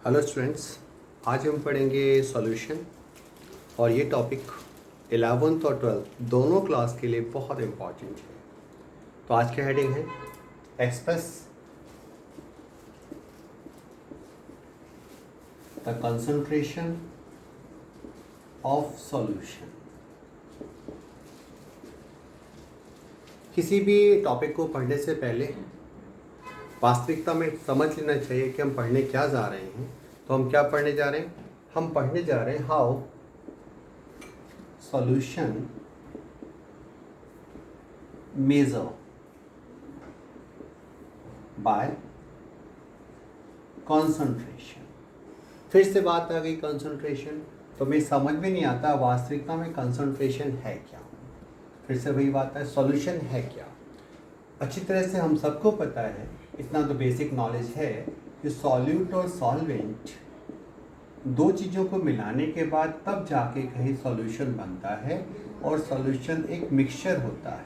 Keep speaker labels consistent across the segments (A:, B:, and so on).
A: Hello students, आज हम पढ़ेंगे सॉल्यूशन और ये टॉपिक 11th और 12th दोनों क्लास के लिए बहुत इम्पॉर्टेंट है। तो आज की हेडिंग है express the concentration of solution. किसी भी टॉपिक को पढ़ने से पहले वास्तविकता में समझ लेना चाहिए कि हम पढ़ने क्या जा रहे हैं। तो हम क्या पढ़ने जा रहे हैं? हम पढ़ने जा रहे हैं how solution measure by concentration. फिर से बात आ गई कंसंट्रेशन, तो मैं समझ में नहीं आता वास्तविकता में कंसंट्रेशन है क्या। फिर से वही बात है, सॉल्यूशन है क्या। अच्छी तरह से हम सबको पता है, इतना तो बेसिक नॉलेज है कि सॉल्यूट और सॉल्वेंट दो चीज़ों को मिलाने के बाद तब जाके कहीं सॉल्यूशन बनता है, और सॉल्यूशन एक मिक्सचर होता है।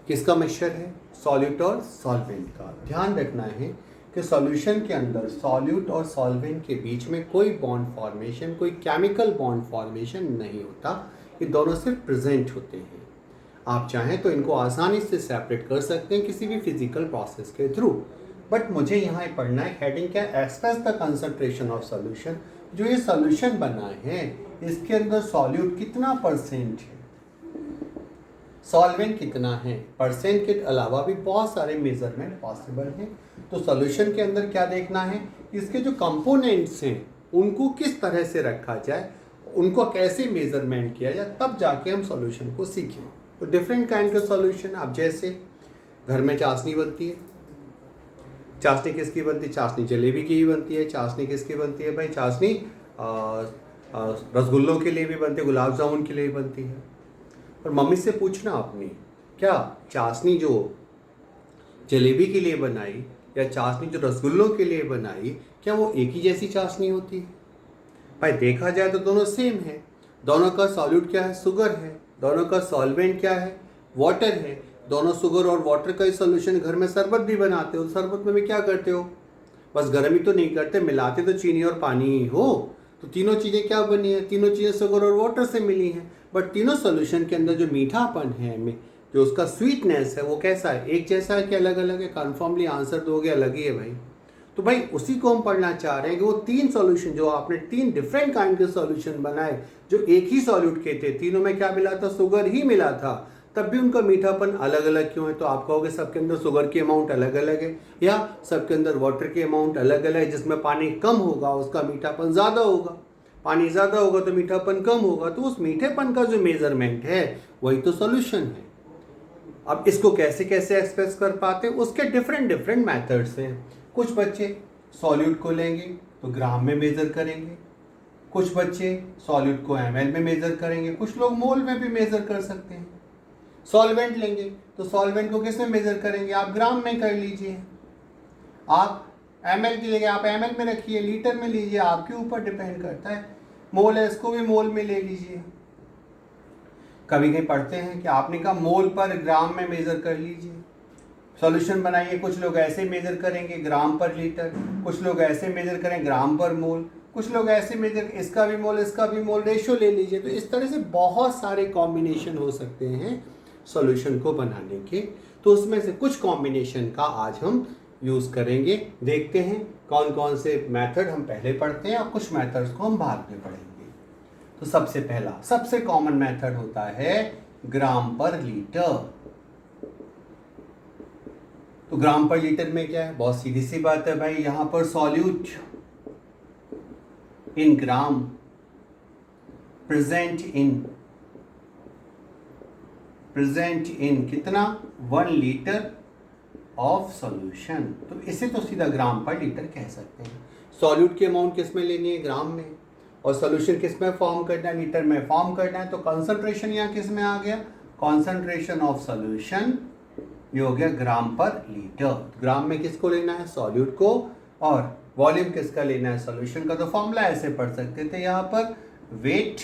A: किसका मिक्सचर है? सॉल्यूट और सॉल्वेंट का। ध्यान रखना है कि सॉल्यूशन के अंदर सॉल्यूट और सॉल्वेंट के बीच में कोई बॉन्ड फॉर्मेशन, कोई केमिकल बॉन्ड फॉर्मेशन नहीं होता। ये दोनों सिर्फ प्रेजेंट होते हैं। आप चाहें तो इनको आसानी से सेपरेट कर सकते हैं किसी भी फिजिकल प्रोसेस के थ्रू। बट मुझे यहाँ पढ़ना है हेडिंग क्या? Express the concentration of solution. जो ये सॉल्यूशन बना है इसके अंदर सॉल्यूट कितना परसेंट है, सॉल्वेंट कितना है। परसेंट के अलावा भी बहुत सारे मेजरमेंट पॉसिबल हैं। तो सॉल्यूशन के अंदर क्या देखना है, इसके जो कंपोनेंट्स हैं उनको किस तरह से रखा जाए, उनको कैसे मेजरमेंट किया जाए, तब जाके हम सॉल्यूशन को सीखें। तो डिफरेंट काइंड का सॉल्यूशन, अब जैसे घर में चाशनी बनती है। चाशनी किसकी बनती है? चाशनी जलेबी की ही बनती है। चाशनी किसकी बनती है भाई? चाशनी रसगुल्लों के लिए भी बनती है, गुलाब जामुन के लिए भी बनती है। और मम्मी से पूछना अपनी, क्या चाशनी जो जलेबी के लिए बनाई या चाशनी जो रसगुल्लों के लिए बनाई, क्या वो एक ही जैसी चाशनी होती है? भाई देखा जाए तो दोनों सेम है। दोनों का सॉल्यूट क्या है? शुगर है। दोनों का सॉल्वेंट क्या है? वाटर है। दोनों शुगर और वाटर का ही सॉल्यूशन। घर में शरबत भी बनाते हो, शरबत में भी क्या करते हो? बस गर्म ही तो नहीं करते, मिलाते तो चीनी और पानी ही हो। तो तीनों चीज़ें क्या बनी है? तीनों चीज़ें शुगर और वाटर से मिली हैं। बट तीनों सॉल्यूशन के अंदर जो मीठापन है, जो उसका स्वीटनेस है, वो कैसा है? एक जैसा है कि अलग अलग है? कन्फर्मली आंसर दोगे अलग ही है भाई। तो भाई उसी को हम पढ़ना चाह रहे हैं कि वो तीन सॉल्यूशन जो आपने तीन डिफरेंट काइंड के सॉल्यूशन बनाए, जो एक ही सॉल्यूट के थे, तीनों में क्या मिला था? शुगर ही मिला था, तब भी उनका मीठापन अलग अलग क्यों है? तो आप कहोगे सबके अंदर शुगर की अमाउंट अलग अलग है, या सबके अंदर वाटर की अमाउंट अलग अलग है। जिसमें पानी कम होगा उसका मीठापन ज़्यादा होगा, पानी ज़्यादा होगा तो मीठापन कम होगा। तो उस मीठेपन का जो मेजरमेंट है वही तो सॉल्यूशन है। अब इसको कैसे कैसे एक्सप्रेस कर पाते हैं, उसके डिफरेंट डिफरेंट मैथड्स हैं। कुछ बच्चे सॉल्यूट को लेंगे तो ग्राम में मेजर करेंगे, कुछ बच्चे सॉल्यूट को ml में मेजर करेंगे, कुछ लोग मोल में भी मेजर कर सकते हैं। सॉल्वेंट लेंगे तो सॉल्वेंट को किस में मेजर करेंगे? आप ग्राम में कर लीजिए। आप ml की जगह आप ml में रखिए, लीटर में लीजिए, आपके ऊपर डिपेंड करता है। मोल है, इसको भी मोल में ले लीजिए। कभी कहीं पढ़ते हैं कि आपने कहा मोल पर ग्राम में मेजर कर लीजिए, सॉल्यूशन बनाइए। कुछ लोग ऐसे मेजर करेंगे ग्राम पर लीटर, कुछ लोग ऐसे मेजर करें ग्राम पर मोल, कुछ लोग ऐसे मेजर, इसका भी मोल इसका भी मोल, रेशियो ले लीजिए। तो इस तरह से बहुत सारे कॉम्बिनेशन हो सकते हैं सॉल्यूशन को बनाने के। तो उसमें से कुछ कॉम्बिनेशन का आज हम यूज़ करेंगे। देखते हैं कौन कौन से मेथड हम पहले पढ़ते हैं और कुछ मेथड्स को हम बाद में पढ़ेंगे। तो सबसे पहला सबसे कॉमन मेथड होता है ग्राम पर लीटर। तो ग्राम पर लीटर में क्या है? बहुत सीधी सी बात है भाई, यहां पर solute in gram present in कितना? 1 लीटर ऑफ सॉल्यूशन। तो इसे तो सीधा ग्राम पर लीटर कह सकते हैं। सॉल्यूट की अमाउंट किस में लेनी है? ग्राम में। और सॉल्यूशन किस में फॉर्म करना है? लीटर में फॉर्म करना है। तो कंसंट्रेशन यहाँ किस में आ गया? कॉन्सेंट्रेशन ऑफ सॉल्यूशन, ये हो गया ग्राम पर लीटर। ग्राम में किसको लेना है? सॉल्यूट को। और वॉल्यूम किसका लेना है? सॉल्यूशन का। तो फॉर्मूला ऐसे पढ़ सकते थे यहाँ पर, वेट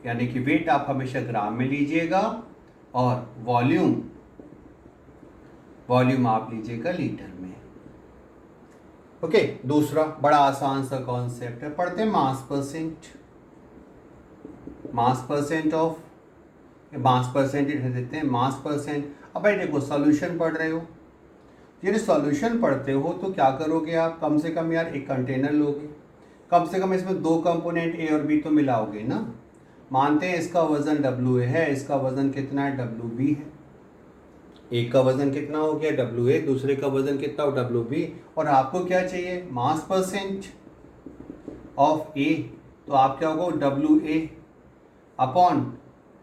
A: यानी कि वेट आप हमेशा ग्राम में लीजिएगा, और वॉल्यूम आप लीजिएगा लीटर में। ओके, दूसरा बड़ा आसान सा कॉन्सेप्ट है, पढ़ते हैं मास percent. Mass percent of, mass percentage देते हैं, मास परसेंट। अब भाई देखो, सॉल्यूशन पढ़ रहे हो, यदि सॉल्यूशन पढ़ते हो तो क्या करोगे आप, कम से कम यार एक कंटेनर लोगे, कम से कम इसमें दो कंपोनेंट ए और बी तो मिलाओगे ना। मानते हैं इसका वजन WA है, इसका वजन कितना है, WB है। एक का वजन कितना हो गया, WA, दूसरे का वजन कितना हो, WB। और आपको क्या चाहिए, मास परसेंट ऑफ ए, तो आप क्या होगा, WA upon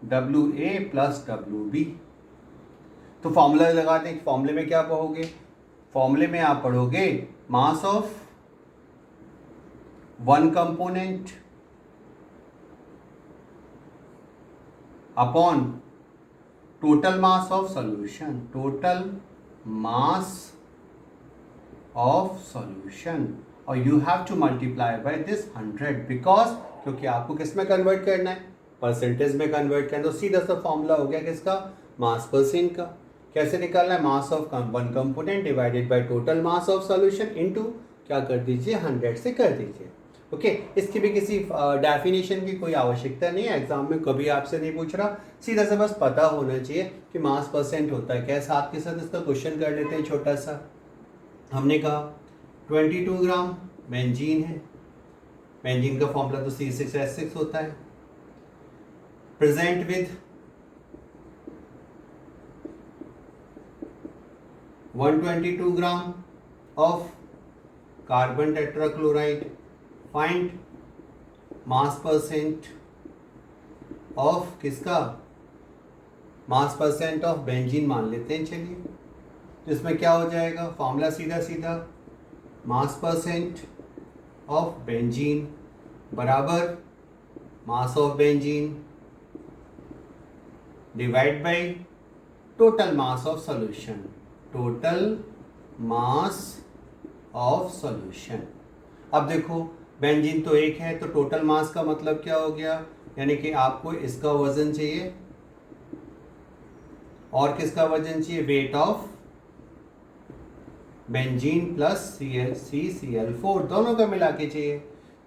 A: WA plus WB। तो फॉर्मूला लगाते हैं, फॉर्मूले में क्या पढ़ोगे, फॉर्मूले में आप पढ़ोगे mass of one component upon total mass of solution, total mass of solution, और you have to multiply by this 100, because क्योंकि आपको किस में कन्वर्ट करना है, परसेंटेज में कन्वर्ट करना। तो सीधा सा फॉर्मूला हो गया किसका, मास परसेंट का। कैसे निकालना है, मास of one component divided by total mass of solution into क्या कर दीजिए, 100 से कर दीजिए। ओके, इसकी भी किसी डेफिनेशन की कोई आवश्यकता नहीं है, एग्जाम में कभी आपसे नहीं पूछ रहा, सीधा सा बस पता होना चाहिए कि मास परसेंट होता है क्या। साथ के साथ इसका क्वेश्चन कर लेते हैं छोटा सा। हमने कहा 22 ग्राम बेंजीन है, बेंजीन का फॉर्मूला तो C6H6 होता है, present with 122 gram of carbon tetrachloride, find mass percent of किसका, मास परसेंट ऑफ बेंजीन मान लेते हैं। चलिए, तो इसमें क्या हो जाएगा, फॉर्मूला सीधा सीधा मास परसेंट ऑफ बेंजीन बराबर mass of benzene divide by total mass of solution, total mass of solution. अब देखो, बेंजीन तो एक है, तो टोटल मास का मतलब क्या हो गया, यानी कि आपको इसका वजन चाहिए और किसका वजन चाहिए, weight of benzene plus ClCl4, दोनों का मिला के चाहिए।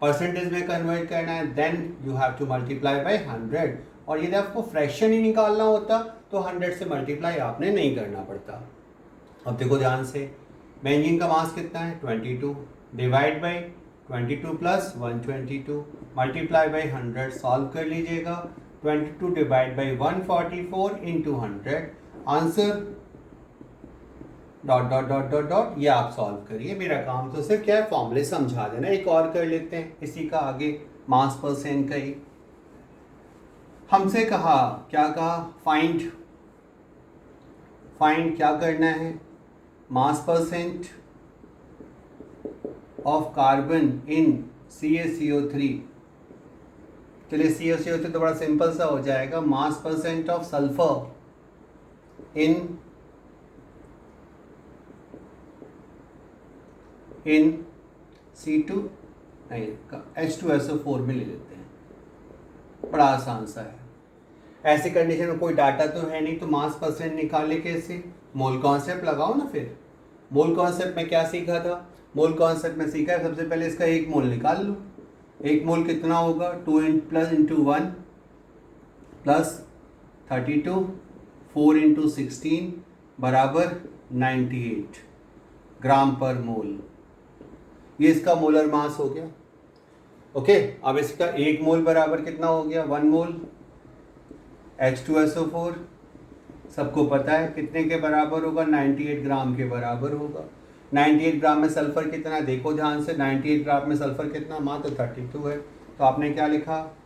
A: परसेंटेज में कन्वर्ट करना है, then you have to multiply by 100, और यदि आपको फ्रैक्शन ही निकालना होता तो 100 से मल्टीप्लाई आपने नहीं करना पड़ता। अब देखो ध्यान से, बेंजीन का मास कितना है 22, divide by 22 plus 122 multiply by 100, solve कर लीजिएगा। 22 divide by 144 into 100, answer dot dot dot dot dot, ये आप सॉल्व करिए, मेरा काम तो सिर्फ क्या है, फॉर्मूले समझा देना। एक और कर लेते हैं इसी का आगे, मास परसेंट का ही। हमसे कहा, क्या कहा, फाइंड क्या करना है, मास percent of carbon in CaCO3। चलिए CaCO3 तो बड़ा सिंपल सा हो जाएगा, मास percent of sulphur in C2 नहीं, H2SO4 में ले लेते हैं, बड़ा आसान सा है। ऐसे कंडीशन में कोई डाटा तो है नहीं, तो मास परसेंट निकाले कैसे, मोल कॉन्सेप्ट लगाओ ना। फिर मोल कॉन्सेप्ट में क्या सीखा था, मोल कॉन्सेप्ट में सीखा है, सबसे पहले इसका एक मोल निकाल लो। एक मोल कितना होगा, 2 प्लस इंटू 1 प्लस 32, 4 इंटू 16 बराबर 98 ग्राम पर मोल। ये इसका मोलर मास हो गया। ओके, अब इसका एक मोल बराबर कितना हो गया, 1 मोल H2SO4, सबको पता है कितने के बराबर होगा, 98 ग्राम के बराबर होगा। 98 ग्राम में सल्फर कितना, देखो ध्यान से, 98 ग्राम में सल्फर कितना, मात्र 32 है। तो आपने क्या लिखा,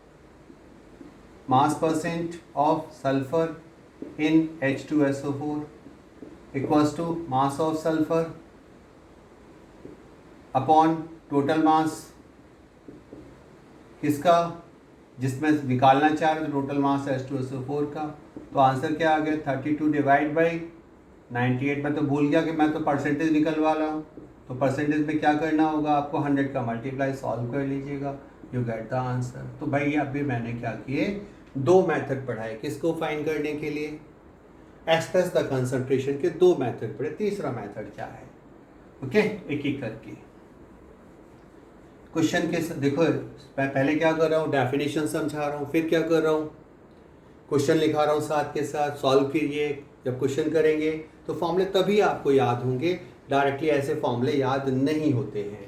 A: mass percent of sulphur in H2SO4 equals to mass of sulphur upon total mass किसका, जिसमें निकालना चाह रहे तो टोटल मास है H2SO4 का। तो आंसर क्या आ गया, 32 डिवाइड बाई 98। मैं तो भूल गया कि मैं तो परसेंटेज निकलवा रहा हूँ, तो परसेंटेज में क्या करना होगा आपको, 100 का मल्टीप्लाई, सॉल्व कर लीजिएगा, यू गेट द आंसर। तो भाई अभी मैंने क्या किए, दो मेथड पढ़ाए किसको फाइंड करने के लिए, एक्सप्रेस द कंसंट्रेशन के दो मेथड पढ़े। तीसरा मेथड क्या है, ओके, एक एक करके। क्वेश्चन के देखो पहले क्या कर रहा हूँ, डेफिनेशन समझा रहा हूँ, फिर क्या कर रहा हूँ, क्वेश्चन लिखा रहा हूँ साथ के साथ, सॉल्व कीजिए। जब क्वेश्चन करेंगे तो फॉर्मूले तभी आपको याद होंगे, डायरेक्टली ऐसे फॉर्मूले याद नहीं होते हैं।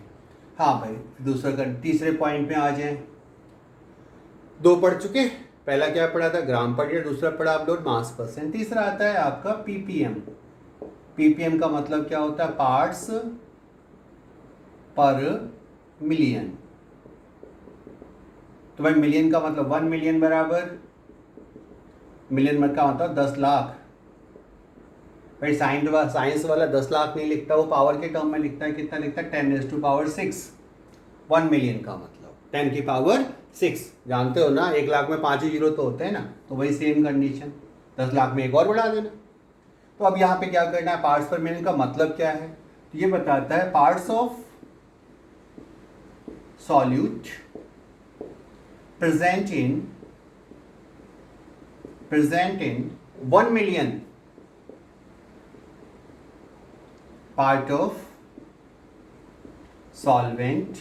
A: हाँ भाई, दूसरा कर, तीसरे पॉइंट में आ जाएं। दो पढ़ चुके, पहला क्या पढ़ा था, ग्राम पर यूनिट, दूसरा पढ़ा आप लोग मास परसेंट, तीसरा आता है आपका पीपीएम। पीपीएम का मतलब क्या होता है, पार्ट्स पर मिलियन। तो भाई मिलियन का मतलब 1 मिलियन बराबर, मिलियन का मतलब 10 लाख। भाई साइंस वाला 10 लाख नहीं लिखता, वो पावर के टर्म में लिखता है। कितना लिखता है, 10⁻⁶। 1 मिलियन का मतलब 10⁶। जानते हो ना, 1 लाख में 5 ही जीरो तो होते हैं ना, तो वही सेम कंडीशन, 10 लाख में एक और बढ़ा देना। तो अब यहाँ पे क्या करना है, पार्ट्स पर मिलियन का मतलब क्या है, तो ये बताता है parts of solute present in 1 million part of solvent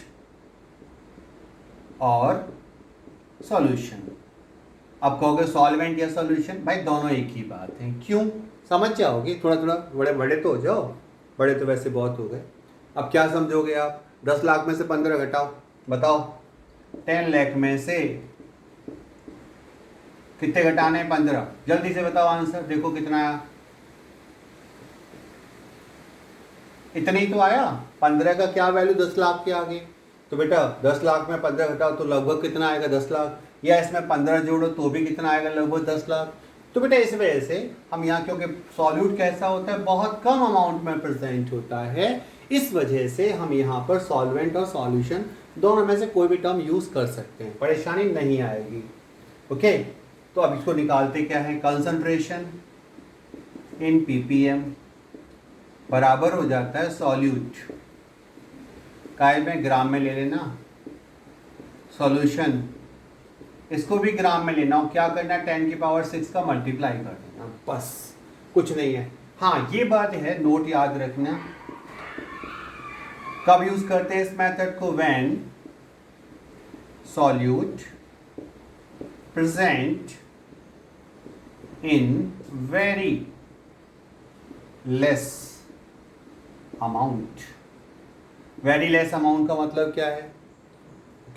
A: और सॉल्यूशन। अब कहोगे सॉल्वेंट या सॉल्यूशन, भाई दोनों एक ही बात है। क्यों, समझ जाओगे, थोड़ा थोड़ा बड़े बड़े तो हो जाओ, बड़े तो वैसे बहुत हो गए। अब क्या समझोगे आप, 10 लाख में से 15 घटाओ, बताओ 10 लाख में से कितने घटाने हैं, 15। जल्दी से बताओ आंसर, देखो कितना आया, इतने ही तो आया। 15 का क्या वैल्यू 10 लाख के आगे, तो बेटा 10 लाख में 15 घटाओ तो लगभग कितना आएगा, 10 लाख, या इसमें 15 जोड़ो तो भी कितना आएगा, लगभग 10 लाख। तो बेटा इस वजह से हम यहाँ, क्योंकि सॉल्यूट कैसा होता है, बहुत कम अमाउंट में प्रेजेंट होता है, इस वजह से हम यहाँ पर सॉल्वेंट और सॉल्यूशन दोनों में से कोई भी टर्म यूज़ कर सकते हैं, परेशानी नहीं आएगी। ओके, तो अब इसको निकालते क्या है, कंसंट्रेशन इन पीपीएम बराबर हो जाता है सॉल्यूट, काय में ग्राम में ले लेना, सॉल्यूशन इसको भी ग्राम में लेना, और क्या करना है 10⁶ का मल्टीप्लाई कर देना, बस कुछ नहीं है। हाँ ये बात है, नोट याद रखना, कब यूज करते हैं इस मेथड को, when solute present in very less amount. Very less amount का मतलब क्या है,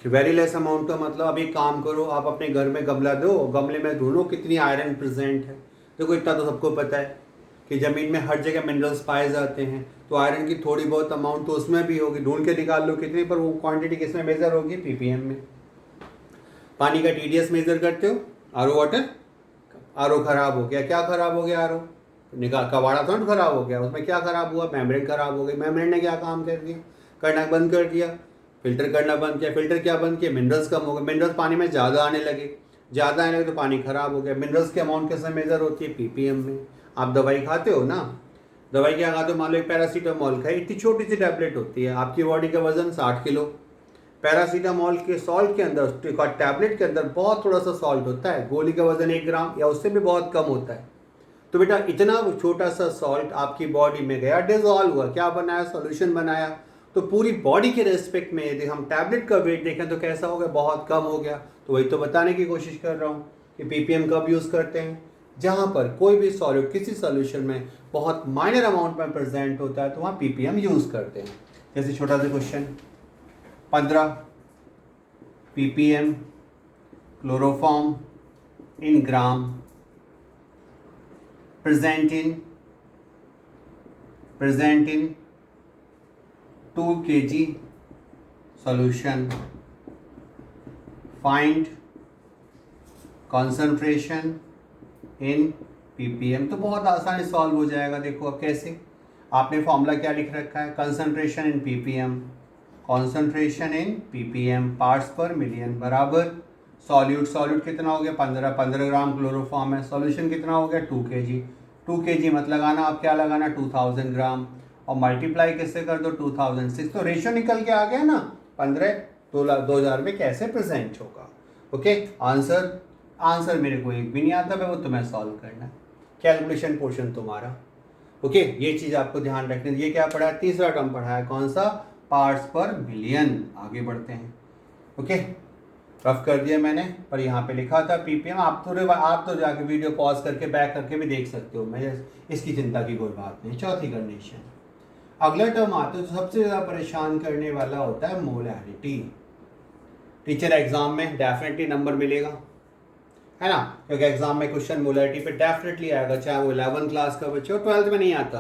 A: वेरी लेस अमाउंट का मतलब, अब एक काम करो, आप अपने घर में गमला दो, गमले में ढूंढो कितनी आयरन प्रेजेंट है। देखो इतना तो सबको पता है कि ज़मीन में हर जगह मिनरल्स पाए जाते हैं, तो आयरन की थोड़ी बहुत अमाउंट तो उसमें भी होगी, ढूंढ के निकाल लो कितनी, पर वो क्वांटिटी किसमें मेजर होगी, पीपीएम में। पानी का टीडीएस मेजर करते हो, आरओ वाटर, आरओ खराब हो गया, क्या खराब हो गया, आरओ निकाल, कबाड़ा तो खराब हो गया, उसमें क्या खराब हुआ, मेम्ब्रेन खराब हो गई, मेम्ब्रेन ने क्या काम कर दिया, करना बंद कर दिया, फिल्टर करना बंद किया, फिल्टर क्या बंद किया, मिनरल्स कम हो गए, मिनरल्स पानी में ज़्यादा आने लगे, ज़्यादा आने लगे तो पानी खराब हो गया। मिनरल्स की अमाउंट कैसे मेजर होती है, पीपीएम में। आप दवाई खाते हो ना, दवाई क्या खाते हो, मान लो एक पैरासीटामोल खाई, इतनी छोटी सी टैबलेट होती है, आपकी बॉडी का वजन 60 किलो। पैरासीटामोल के सॉल्ट के अंदर, टैबलेट के अंदर बहुत थोड़ा सा सॉल्ट होता है, गोली का वजन 1 ग्राम या उससे भी बहुत कम होता है। तो बेटा इतना छोटा सा सॉल्ट आपकी बॉडी में गया, डिजॉल्व हुआ, क्या बनाया, सॉल्यूशन बनाया। तो पूरी बॉडी के रेस्पेक्ट में यदि हम टैबलेट का वेट देखें तो कैसा हो गया, बहुत कम हो गया। तो वही तो बताने की कोशिश कर रहा हूँ कि पीपीएम कब यूज़ करते हैं, जहाँ पर कोई भी सॉल्यूट किसी सॉल्यूशन में बहुत माइनर अमाउंट में प्रेजेंट होता है, तो वहाँ पीपीएम यूज़ करते हैं। जैसे छोटा सा question 15, ppm chloroform in gram present in 2 kg solution, find concentration in ppm। तो बहुत आसानी सॉल्व हो जाएगा। देखो अब कैसे, आपने फॉर्मूला क्या लिख रखा है, concentration in PPM, concentration in PPM parts पर मिलियन बराबर सॉल्यूट कितना हो गया, 15 ग्राम क्लोरोफॉर्म है, सॉल्यूशन कितना हो गया 2 kg। 2 kg मत लगाना, आप क्या लगाना 2000 ग्राम, और मल्टीप्लाई किससे कर दो 2006, तो रेशियो निकल के आ गया ना, 15 2000 में कैसे प्रेजेंट होगा। ओके, आंसर मेरे को एक भी नहीं आता है, वो तुम्हें सॉल्व करना है, कैलकुलेशन पोर्शन तुम्हारा। ओके, ये चीज़ आपको ध्यान रखनी है। ये क्या पढ़ा है, तीसरा टर्म पढ़ा है, कौन सा, पार्ट्स पर मिलियन। आगे बढ़ते हैं। ओके, रफ कर दिया मैंने, पर यहाँ पे लिखा था ppm। आप तो जाके वीडियो पॉज करके बैक करके भी देख सकते हो, मैं इसकी चिंता की कोई बात नहीं। चौथी कंडीशन, अगला टर्म आता है जो सबसे ज़्यादा परेशान करने वाला होता है, मोलैरिटी। टीचर एग्जाम में डेफिनेटली नंबर मिलेगा, है ना, क्योंकि एग्जाम में क्वेश्चन मोलैरिटी पे डेफिनेटली आएगा, चाहे वो 11th क्लास का बच्चे हो, 12th में नहीं आता।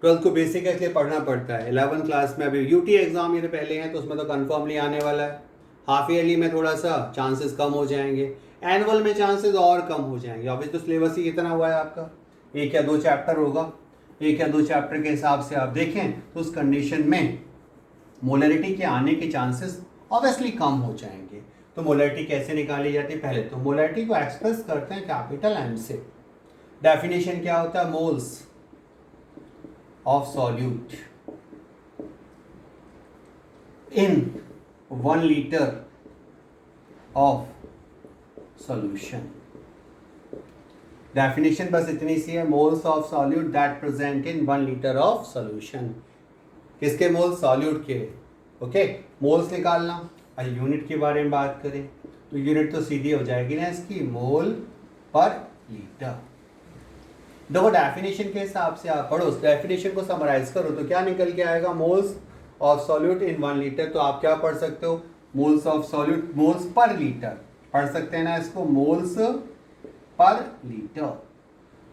A: 12th को बेसिक इसलिए पढ़ना पड़ता है। 11th क्लास में अभी यूटी एग्जाम ये पहले हैं, तो उसमें तो कन्फर्मली आने वाला है। हाफ ईयरली में थोड़ा सा चांसेस कम हो जाएंगे, एनुअल में चांसेस और कम हो जाएंगे। अभी तो सिलेबस ही कितना हुआ है आपका, 1 या 2 चैप्टर होगा। 1 या 2 चैप्टर के हिसाब से आप देखें तो उस कंडीशन में मोलैरिटी के आने के चांसेस ऑब्वियसली कम हो जाएंगे। तो मोलैरिटी कैसे निकाली जाती है? पहले तो मोलैरिटी को एक्सप्रेस करते हैं कैपिटल एम से। डेफिनेशन क्या होता है? Moles of solute in 1 litre of solution. Definition बस इतनी सी है, moles of solute that present in 1 litre of solution. किसके मोल्स? सॉल्यूट के। ओके, मोल्स निकालना। यूनिट के बारे में बात करें तो यूनिट तो सीधी हो जाएगी ना इसकी, मोल पर लीटर। देखो डेफिनेशन के हिसाब से आप पढ़ो, उस डेफिनेशन को समराइज करो तो क्या निकल के आएगा? Moles of solute in 1 litre. तो आप क्या पढ़ सकते हो? Moles of solute, moles per litre पढ़ सकते हैं ना इसको, मोल्स पर लीटर।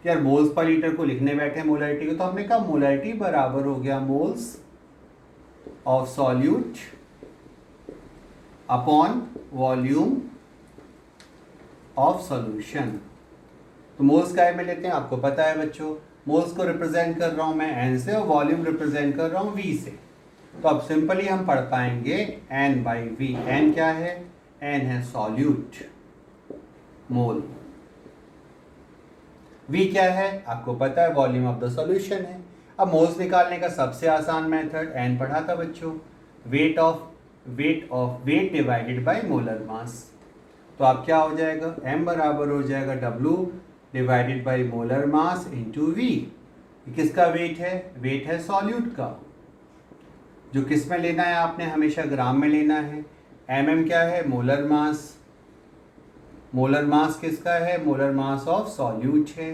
A: यार मोल्स पर लीटर को लिखने बैठे मोलैरिटी को, तो हमने कहा मोलैरिटी बराबर हो गया moles of solute upon volume of solution. तो मोल्स काय में लेते हैं? आपको पता है बच्चों, मोल्स को रिप्रेजेंट कर रहा हूं मैं एन से और वॉल्यूम रिप्रेजेंट कर रहा हूं वी से। तो अब सिंपली हम पढ़ पाएंगे एन बाई वी। एन क्या है? एन है सॉल्यूट मोल। वी क्या है? आपको पता है वॉल्यूम ऑफ द सॉल्यूशन है। अब मोल्स निकालने का सबसे आसान मेथड, एन पढ़ा था बच्चों, वेट डिवाइडेड बाय मोलर मास। तो आप क्या हो जाएगा? m बराबर हो जाएगा W divided by molar mass into V. किसका वेट है? वेट है सॉल्यूट का, जो किस में लेना है आपने? हमेशा ग्राम में लेना है। mm क्या है? Molar mass. मोलर मास किसका है? मोलर मास ऑफ सॉल्यूट है,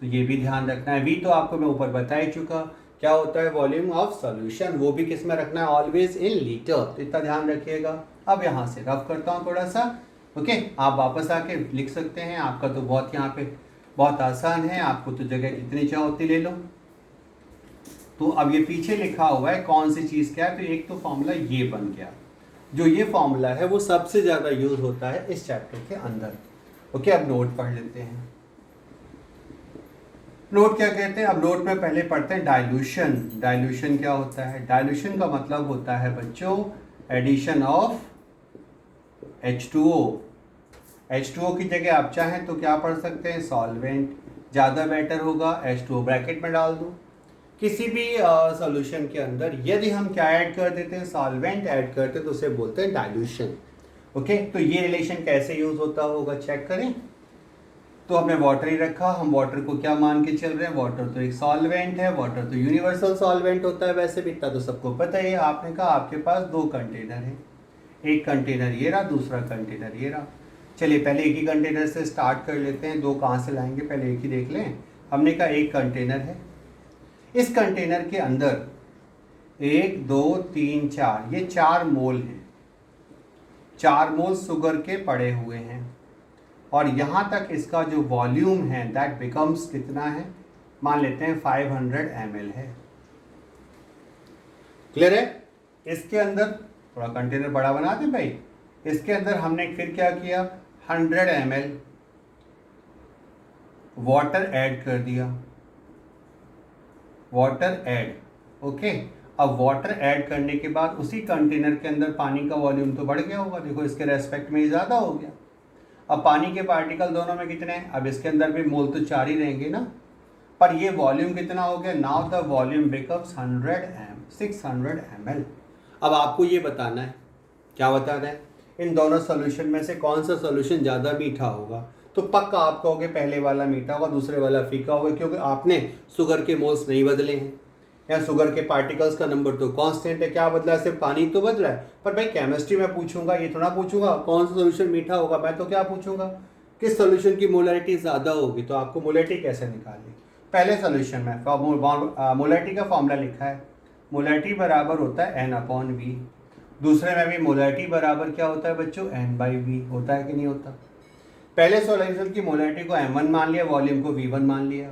A: तो ये भी ध्यान रखना है। वी तो आपको मैं ऊपर बता ही चुका क्या होता है, वॉल्यूम ऑफ सॉल्यूशन, वो भी किस में रखना है? Always in litre. तो इतना ध्यान रखिएगा। अब यहाँ से रफ करता हूँ थोड़ा सा। ओके, आप वापस आके लिख सकते हैं, आपका तो बहुत यहाँ पे बहुत आसान है, आपको तो जगह जितनी चाहो उतनी ले लो। तो अब ये पीछे लिखा हुआ है कौन सी चीज़ क्या है, तो एक तो फॉर्मूला ये बन गया। जो ये फॉर्मूला है वो सबसे ज़्यादा यूज होता है इस चैप्टर के अंदर। ओके, अब नोट पढ़ लेते हैं। नोट क्या कहते हैं? अब नोट में पहले पढ़ते हैं डाइल्यूशन। डाइल्यूशन क्या होता है? डाइल्यूशन का मतलब होता है बच्चों एडिशन ऑफ H2O। H2O की जगह आप चाहें तो क्या पढ़ सकते हैं? सॉल्वेंट। ज़्यादा बेटर होगा H2O ब्रैकेट में डाल दो। किसी भी सॉल्यूशन के अंदर यदि हम क्या ऐड कर देते हैं? सॉल्वेंट ऐड करते हैं, तो उसे बोलते हैं डाइल्यूशन। ओके, तो ये रिलेशन कैसे यूज होता होगा चेक करें। तो हमने वाटर ही रखा, हम वाटर को क्या मान के चल रहे हैं? वाटर तो एक सॉल्वेंट है, वाटर तो यूनिवर्सल सॉल्वेंट होता है वैसे भी, इतना तो सबको पता ही है। आपने कहा आपके पास 2 कंटेनर है, एक कंटेनर ये रहा, दूसरा कंटेनर ये रहा। चलिए पहले एक ही कंटेनर से स्टार्ट कर लेते हैं, 2 कहाँ से लाएंगे? पहले एक ही देख लें। हमने कहा एक कंटेनर है, इस कंटेनर के अंदर 1 2 3 4 ये 4 मोल हैं। 4 मोल शुगर के पड़े हुए हैं और यहाँ तक इसका जो वॉल्यूम है दैट बिकम्स कितना है? मान लेते हैं 500 ml है। क्लियर है? इसके अंदर थोड़ा कंटेनर बड़ा बना दें भाई। इसके अंदर हमने फिर क्या किया? 100 ml वाटर ऐड कर दिया। Water add, okay. अब वाटर ऐड करने के बाद उसी कंटेनर के अंदर पानी का वॉल्यूम तो बढ़ गया होगा, देखो इसके रेस्पेक्ट में ही ज़्यादा हो गया। अब पानी के पार्टिकल दोनों में कितने हैं? अब इसके अंदर भी मोल तो 4 ही रहेंगे ना, पर ये वॉल्यूम कितना हो गया? Now the volume becomes 600 ml। अब आपको ये बताना है, क्या बताना है? इन दोनों सोल्यूशन में से कौन सा सोल्यूशन ज़्यादा मीठा होगा? तो पक्का आप कहोगे पहले वाला मीठा होगा, दूसरे वाला फीका होगा, क्योंकि आपने शुगर के मोल्स नहीं बदले हैं, या शुगर के पार्टिकल्स का नंबर तो कांस्टेंट है, क्या बदला है, सिर्फ पानी तो बदला है। पर भाई केमिस्ट्री में पूछूंगा, ये थोड़ा पूछूंगा कौन सा सोल्यूशन मीठा होगा, मैं तो क्या पूछूंगा किस सोल्यूशन की मोलरिटी ज़्यादा होगी। तो आपको मोलरिटी कैसे निकालनी, पहले सोल्यूशन में मोलरिटी का फॉर्मूला लिखा है, मोलरिटी बराबर होता है N/V। दूसरे में भी मोलरिटी बराबर क्या होता है बच्चों, N/V होता है कि नहीं होता। पहले सोल्यूशन की मोलरिटी को M1 मान लिया, वॉल्यूम को V1 मान लिया।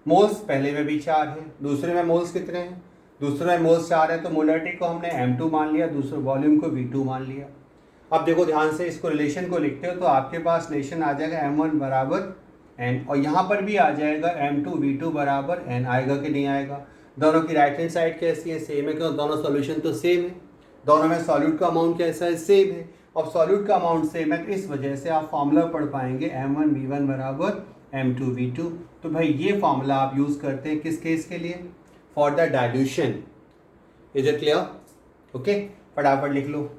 A: मोल्स पहले में भी 4 है, दूसरे में मोल्स कितने हैं, दूसरे में मोल्स 4 है, तो मोलरिटी को हमने M2 मान लिया, दूसरे वॉल्यूम को V2 मान लिया। अब देखो ध्यान से इसको रिलेशन को लिखते हो तो आपके पास रिलेशन आ जाएगा M1 बराबर N, और यहाँ पर भी आ जाएगा M2 V2 बराबर N, आएगा कि नहीं आएगा। दोनों की राइट हैंड साइड कैसी है, सेम है, क्यों दोनों सॉल्यूशन तो सेम है, दोनों में सॉल्यूट का अमाउंट कैसा है, सेम है। और सॉल्यूट का अमाउंट सेम है तो इस वजह से आप फॉर्मूला पढ़ पाएंगे M1 V1 बराबर M2 V2। तो भाई ये फॉर्मूला आप यूज़ करते हैं किस केस के लिए, for the dilution. Is it clear, okay. फटाफट लिख लो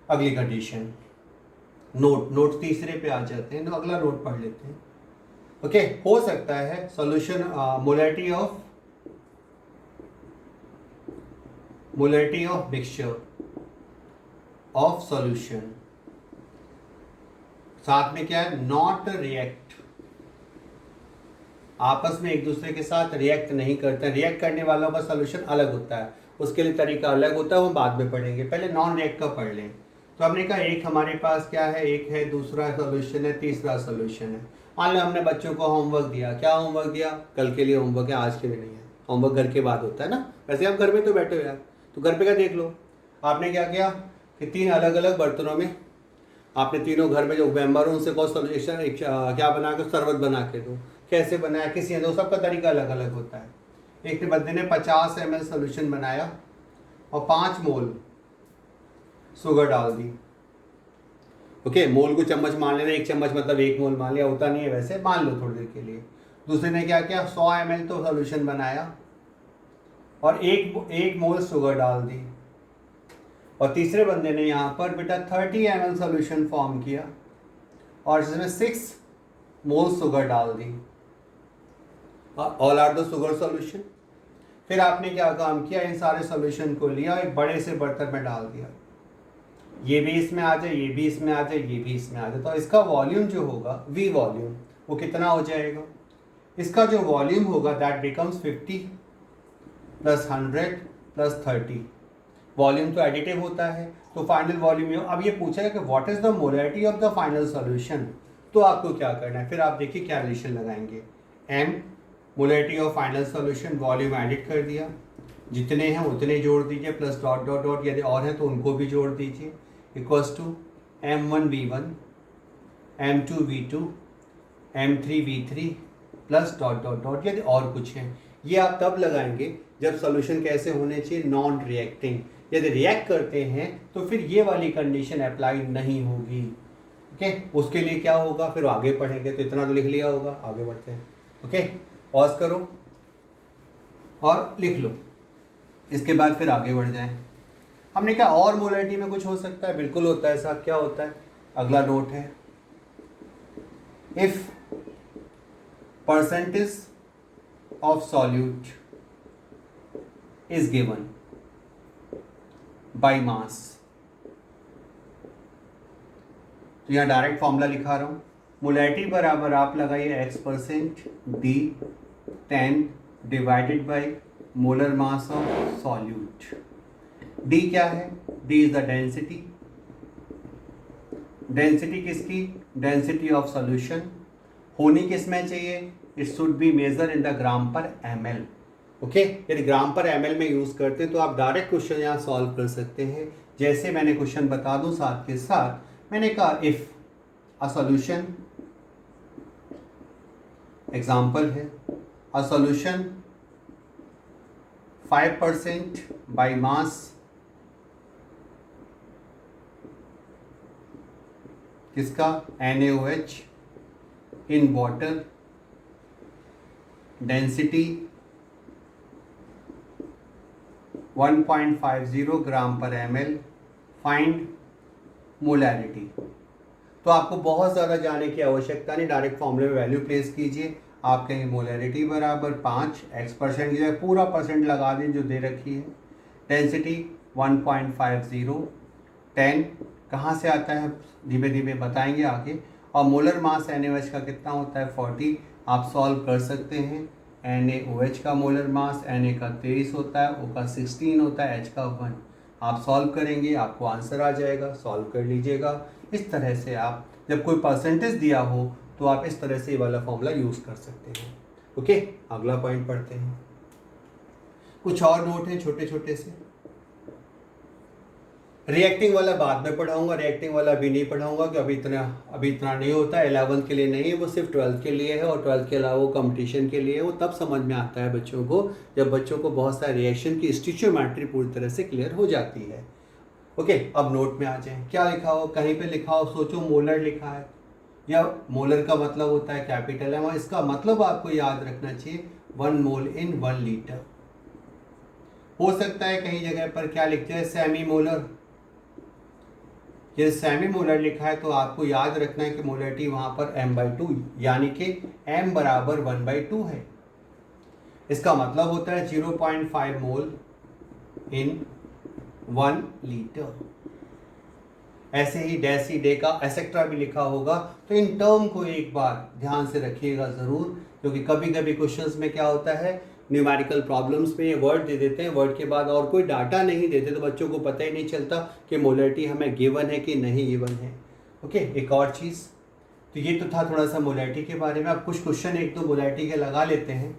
A: अगली कंडीशन। नोट तीसरे पे आ जाते हैं, तो अगला नोट पढ़ लेते हैं। ओके हो सकता है solution molarity of mixture of solution, साथ में क्या है, नॉट रिएक्ट, आपस में एक दूसरे के साथ रिएक्ट नहीं करते। रिएक्ट करने वालों का सॉल्यूशन अलग होता है, उसके लिए तरीका अलग होता है, वो बाद में पढ़ेंगे, पहले नॉन रिएक्ट का पढ़ लें। तो हमने कहा एक हमारे पास क्या है, एक है, दूसरा सॉल्यूशन है, तीसरा सॉल्यूशन है। मान लो हमने बच्चों को होमवर्क दिया, क्या होमवर्क दिया, कल के लिए होमवर्क है, आज के लिए नहीं है, होमवर्क घर के बाद होता है ना, वैसे आप घर में तो बैठे हो यार, तो घर पे का देख लो। आपने क्या किया कि 3 अलग अलग बर्तनों में आपने तीनों घर में जो मेम्बर हो उनसे कहो सॉल्यूशन क्या बना के शरबत बना के दो, कैसे बनाया किसी ने दो, सबका तरीका अलग अलग होता है। एक बंदे ने 50 ml सोल्यूशन बनाया और 5 मोल शुगर डाल दी। ओके मोल को चम्मच मान लेना, 1 चम्मच मतलब 1 मोल मान लिया, होता नहीं है वैसे, मान लो थोड़ी देर के लिए। दूसरे ने क्या किया, 100 ml तो सोल्यूशन बनाया और एक मोल शुगर डाल दी। और तीसरे बंदे ने यहाँ पर बेटा 30 ml सोल्यूशन फॉर्म किया और इसमें 6 मोल शुगर डाल दी। All are the sugar solution. फिर आपने क्या काम किया, इन सारे सॉल्यूशन को लिया एक बड़े से बर्तन में डाल दिया, ये भी इसमें आ जाए, ये भी इसमें आ जाए, ये भी इसमें आ जाए, तो इसका वॉल्यूम जो होगा V वॉल्यूम वो कितना हो जाएगा, इसका जो वॉल्यूम होगा दैट बिकम्स 50 + 100 + 30। वॉल्यूम तो एडिटिव होता है, तो फाइनल वॉल्यूम। अब ये पूछा है कि what is the molarity of the final solution, तो आपको क्या करना है, फिर आप देखिए क्या रिलेशन लगाएंगे। M molarity of final solution, volume edit कर दिया, जितने हैं उतने जोड़ दीजिए, प्लस डॉट डॉट डॉट, यदि और हैं तो उनको भी जोड़ दीजिए, equals to M1 V1 M2 V2 M3 V3 plus dot dot dot, यदि और कुछ है। ये आप तब लगाएंगे जब सॉल्यूशन कैसे होने चाहिए, नॉन रिएक्टिंग। यदि रिएक्ट करते हैं तो फिर ये वाली कंडीशन अप्लाई नहीं होगी। ओके उसके लिए क्या होगा फिर आगे पढ़ेंगे, तो इतना तो लिख लिया होगा, आगे बढ़ते हैं। ओके पॉज करो और लिख लो, इसके बाद फिर आगे बढ़ जाएं। हमने कहा और मोलरिटी में कुछ हो सकता है, बिल्कुल होता है साहब, क्या होता है, अगला नोट है, if percentage of solute is given by mass. तो यहाँ डायरेक्ट फॉर्मूला लिखा रहा हूँ, मोलरिटी बराबर आप लगाइए x% d 10 divided by molar mass of solute. d क्या है, d is the density, density किसकी, डेंसिटी ऑफ सॉल्यूशन। होनी किस में चाहिए, it should be measure in the gram per ml। Okay यदि ग्राम पर ml में यूज करते हैं तो आप डायरेक्ट क्वेश्चन यहाँ सॉल्व कर सकते हैं। जैसे मैंने क्वेश्चन बता दूं साथ के साथ, मैंने कहा इफ अ सॉल्यूशन, एग्जाम्पल है अ सॉल्यूशन 5% बाय मास किसका, NaOH in water, density 1.50 gram per ml, find molarity. तो आपको बहुत ज़्यादा जाने की आवश्यकता नहीं, डायरेक्ट फॉर्मूले में वैल्यू प्लेस कीजिए, आप कहेंगे मोलैरिटी बराबर 5, x% की जगह पूरा परसेंट लगा दें जो दे रखी है। डेंसिटी 1.50, 10 कहाँ से आता है धीमे धीमे बताएंगे आगे। और मोलर मास NaOH का कितना होता है 40, आप सॉल्व कर सकते हैं। NaOH का मोलर मास Na का 23 होता है, O का 16 होता है, H का 1। आप सॉल्व करेंगे आपको आंसर आ जाएगा, सॉल्व कर लीजिएगा। इस तरह से आप जब कोई परसेंटेज दिया हो तो आप इस तरह से ये वाला फॉर्मूला यूज़ कर सकते हैं। ओके, अगला पॉइंट पढ़ते हैं। कुछ और नोट हैं छोटे छोटे से। रिएक्टिंग वाला बाद में पढ़ाऊंगा, रिएक्टिंग वाला अभी नहीं पढ़ाऊंगा कि अभी इतना नहीं होता है। 11th के लिए नहीं है, वो सिर्फ 12th के लिए है, और 12th के अलावा वो कंपटीशन के लिए है। वो तब समझ में आता है बच्चों को जब बच्चों को बहुत सारे रिएक्शन की स्टिचियोमेट्री पूरी तरह से क्लियर हो जाती है। ओके, अब नोट में आ जाए। क्या लिखा हो, कहीं पे लिखा हो, सोचो मोलर लिखा है, या मोलर का मतलब होता है कैपिटल M, इसका मतलब आपको याद रखना चाहिए 1 मोल इन 1 लीटर। हो सकता है कहीं जगह पर क्या लिखते हैं सेमी मोलर, ये सेमी मोलर लिखा है तो आपको याद रखना है कि मोलरिटी वहां पर m/2 यानी कि m बराबर 1/2 है। इसका मतलब होता है 0.5 मोल इन 1 लीटर। ऐसे ही डेसी डे का एसेक्ट्रा भी लिखा होगा, तो इन टर्म को एक बार ध्यान से रखिएगा ज़रूर, क्योंकि कभी कभी क्वेश्चंस में क्या होता है न्यूमेरिकल प्रॉब्लम्स में ये वर्ड दे देते हैं, वर्ड के बाद और कोई डाटा नहीं देते तो बच्चों को पता ही नहीं चलता कि मोलरिटी हमें गिवन है कि नहीं गिवन है। ओके, एक और चीज़, तो ये तो था थोड़ा सा मोलरिटी के बारे में। अब कुछ क्वेश्चन एक दो मोलरिटी के लगा लेते हैं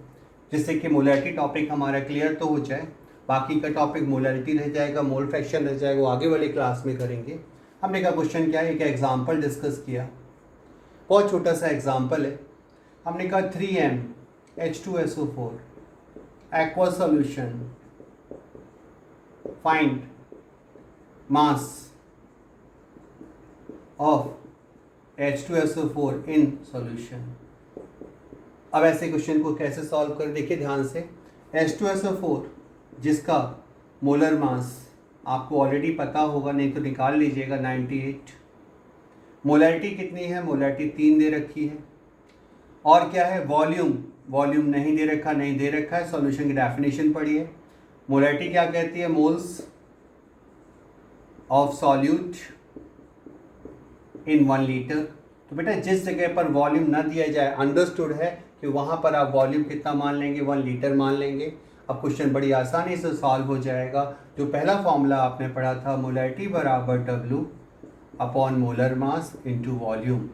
A: जिससे कि मोलरिटी टॉपिक हमारा क्लियर तो हो जाए। बाकी का टॉपिक मोलरिटी रह जाएगा, मोल फ्रैक्शन रह जाएगा, वो आगे वाली क्लास में करेंगे। हमने का क्वेश्चन क्या है, एक एग्जाम्पल डिस्कस किया, बहुत छोटा सा एग्जाम्पल है। हमने कहा 3M H2SO4 aqua solution, find mass of H2SO4 in solution। अब ऐसे क्वेश्चन को कैसे सॉल्व करें, देखिए ध्यान से। H2SO4 जिसका मोलर मास आपको ऑलरेडी पता होगा, नहीं तो निकाल लीजिएगा, 98। मोलैरिटी कितनी है, मोलैरिटी 3 दे रखी है। और क्या है वॉल्यूम, वॉल्यूम नहीं दे रखा, नहीं दे रखा है, सॉल्यूशन की डेफिनेशन पढ़िए। मोलैरिटी क्या कहती है, moles of solute in 1 litre. तो बेटा जिस जगह पर वॉल्यूम ना दिया जाए, अंडरस्टूड है कि वहाँ पर आप वॉल्यूम कितना मान लेंगे, 1 लीटर मान लेंगे। अब क्वेश्चन बड़ी आसानी से सॉल्व हो जाएगा। जो पहला फॉर्मूला आपने पढ़ा था, मोलैरिटी बराबर W upon molar mass into volume.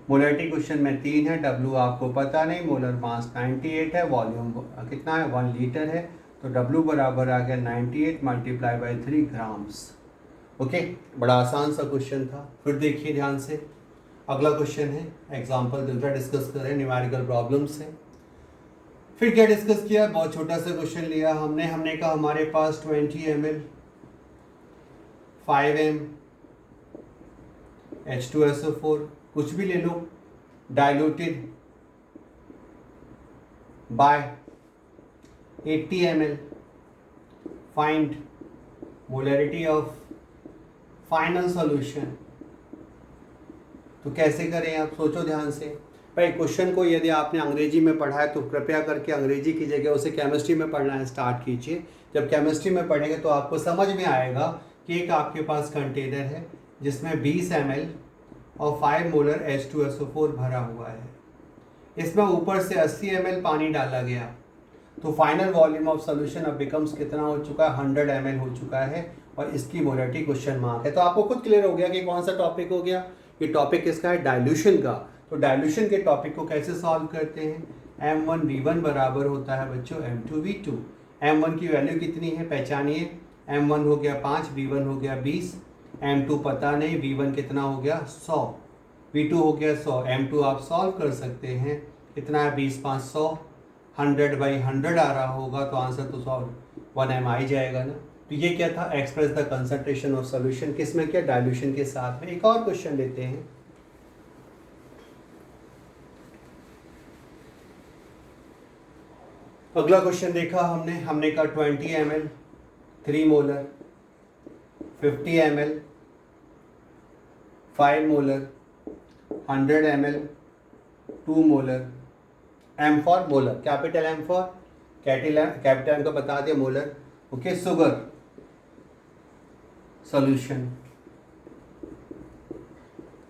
A: Molarity question में 3 है, W आपको पता नहीं, मोलर मास 98 है, वॉल्यूम कितना है 1 लीटर है, तो W बराबर आ गया 98 मल्टीप्लाई बाई 3 ग्राम्स। ओके, बड़ा आसान सा क्वेश्चन था। फिर देखिए ध्यान से, अगला क्वेश्चन है, एग्जाम्पल दूसरा डिस्कस करें, न्यूमेरिकल प्रॉब्लम से। फिर क्या डिस्कस किया, बहुत छोटा सा क्वेश्चन लिया हमने कहा हमारे पास 20 ml 5M H2SO4 कुछ भी ले लो, diluted by 80 ml, find molarity of final solution. तो कैसे करें आप सोचो ध्यान से। भाई क्वेश्चन को यदि आपने अंग्रेजी में पढ़ा है तो कृपया करके अंग्रेजी की जगह उसे केमिस्ट्री में पढ़ना है स्टार्ट कीजिए। जब केमिस्ट्री में पढ़ेंगे तो आपको समझ में आएगा कि एक आपके पास कंटेनर है जिसमें 20 ml और 5 मोलर H2SO4 भरा हुआ है। इसमें ऊपर से 80 ml पानी डाला गया, तो फाइनल वॉल्यूम ऑफ सोल्यूशन अब बिकम्स कितना हो चुका है, 100 ml हो चुका है, और इसकी मोलरिटी क्वेश्चन मार्क है। तो आपको खुद क्लियर हो गया कि कौन सा टॉपिक हो गया, ये टॉपिक किसका है, डाइल्यूशन का। तो डाइल्यूशन के टॉपिक को कैसे सॉल्व करते हैं, M1V1 बराबर होता है बच्चों M2V2। M1 की वैल्यू कितनी है पहचानिए, M1 हो गया 5, V1 हो गया 20, M2 पता नहीं, V1 कितना हो गया 100, V2 हो गया 100। M2 आप सॉल्व कर सकते हैं, कितना है 20 5 100, 100/100 आ रहा होगा, तो आंसर तो 1M आ ही जाएगा ना। तो ये क्या था, express the concentration of solution, किस में क्या, डाइल्यूशन के साथ में। एक और क्वेश्चन लेते हैं। अगला क्वेश्चन देखा हमने कहा 20 ml 3 molar, 50 ml 5 molar, 100 ml 2 molar, M for molar, capital M for capital M को बता दिया molar. Okay, sugar solution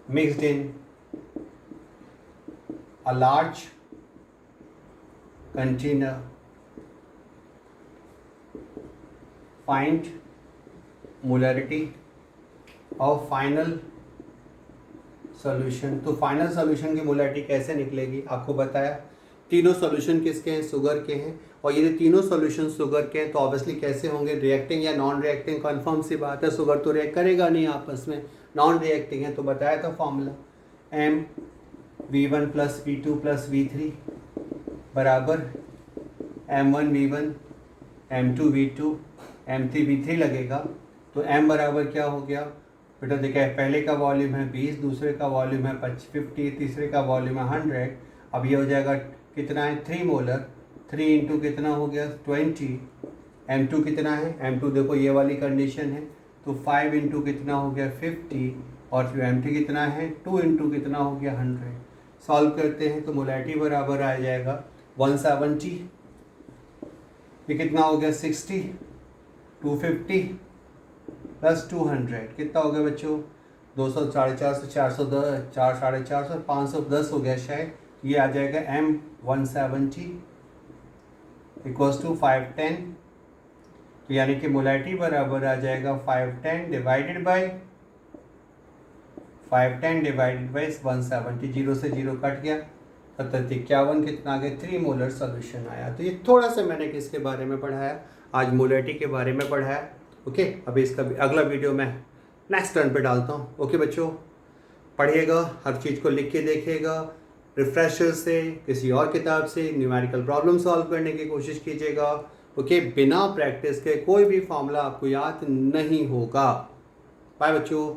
A: mixed in a large container, find molarity of final solution। तो फाइनल सॉल्यूशन की molarity कैसे निकलेगी आपको बताया। तीनों सॉल्यूशन किसके हैं, शुगर के हैं, और ये तीनों सॉल्यूशन शुगर के हैं तो ऑब्वियसली कैसे होंगे, रिएक्टिंग या नॉन रिएक्टिंग, कन्फर्म सी बात है, शुगर तो रिएक्ट करेगा नहीं आपस में, नॉन रिएक्टिंग है। तो बताया था formula M V1 plus V2 plus V3 बराबर M1 V1 M2 V2 M3 V3 लगेगा। तो M बराबर क्या हो गया बेटा, देखिए पहले का वॉल्यूम है 20, दूसरे का वॉल्यूम है 50, तीसरे का वॉल्यूम है 100। अब ये हो जाएगा कितना है 3 मोलर, 3 इंटू कितना हो गया 20। M2 कितना है, M2 देखो ये वाली कंडीशन है तो 5 इंटू कितना हो गया 50, और फिर M3 कितना है 2 इंटू कितना हो गया 100। सॉल्व करते हैं तो मोलैरिटी बराबर आ जाएगा 170, ये कितना हो गया 60, 250 प्लस 200 कितना हो गया बच्चों 200, 450, 410, 450, 510 हो गया शायद। ये आ जाएगा M170 इक्वल्स टू 510, तो यानी कि मोलैरिटी बराबर आ जाएगा 510 डिवाइडेड बाय 170, 0 से 0 कट गया, 51 कितना आ गया 3 मोलर सोल्यूशन आया। तो ये थोड़ा सा मैंने किसके बारे में पढ़ाया, आज मोलैरिटी के बारे में पढ़ाया। ओके, अभी इसका अगला वीडियो मैं नेक्स्ट टर्न पे डालता हूँ। ओके बच्चों, पढ़िएगा, हर चीज़ को लिख के देखिएगा, रिफ्रेशर से, किसी और किताब से न्यूमेरिकल प्रॉब्लम सॉल्व करने की कोशिश कीजिएगा। ओके, बिना प्रैक्टिस के कोई भी फॉर्मूला आपको याद नहीं होगा। बाय बच्चों।